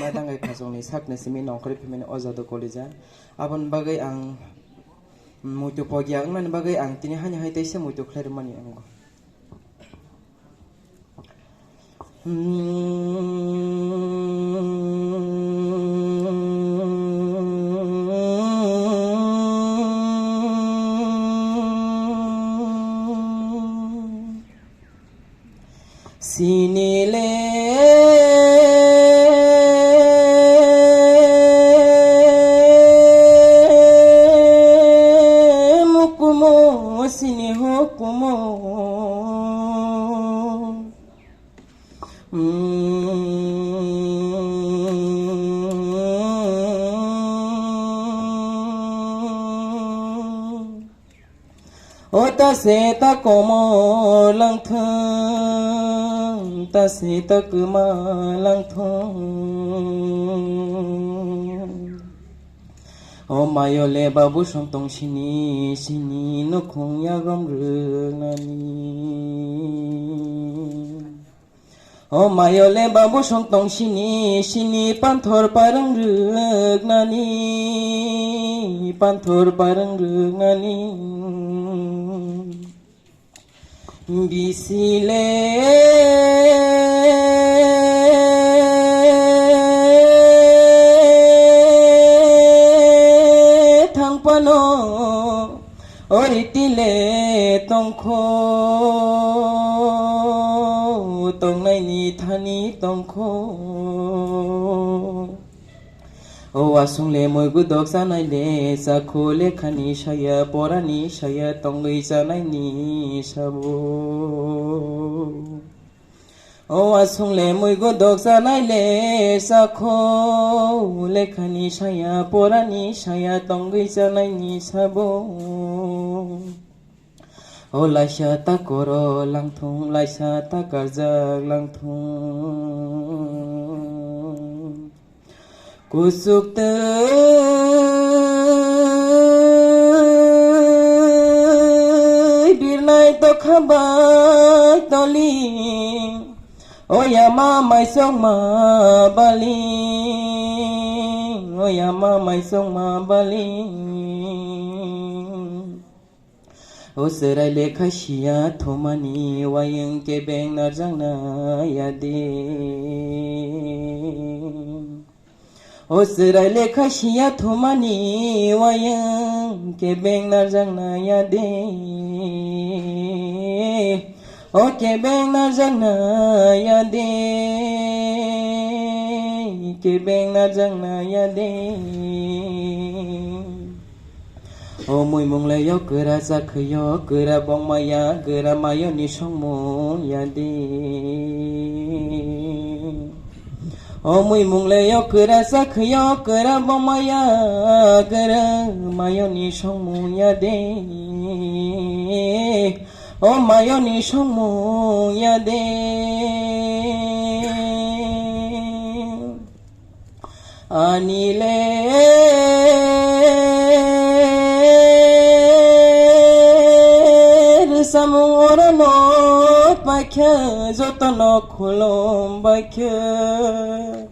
ya dangai khasongni sakne simi nongkhore phimene ojado kolija abon bagai ang muito pogya angman bagai ang tini hanya hai taisa muito khlair mani ango sinile mukumo sini hukumo ota seta como lang thang ta seta kuma lang thang o mayole babu song tong sini sini no khong ya gam rnani o mayole babu song tong sini sini panthor parang rnani panthor parang rnani bisile thangpano oritile tongkho tongnai ni thani tongkho o asungle moi gudok sanai le sakhole khani shaya porani shaya tongai sanai ni sabo o asungle moi gudok sanai le sakhole khani shaya porani shaya tongai sanai ni sabo o laisha ta koro langthung laisha ta karjak langthung kusuk tei birnai to khabai toli oyama mai song ma bali oyama mai song ma bali o serai lekha shia thomani wayang ke beng narjang na yade o serai lekha shia thomani wayang ke beng narjang na yade o ke beng narjang na yade ke beng narjang na yade o mui mung le yo kura sakyo kura bong maya kura mayo ni songmo yade o mui mung le yo kura sakyo kura bong maya kura mayo ni songmo yade o mayo ni songmo yade anile samurano pakha jotono khulom bakha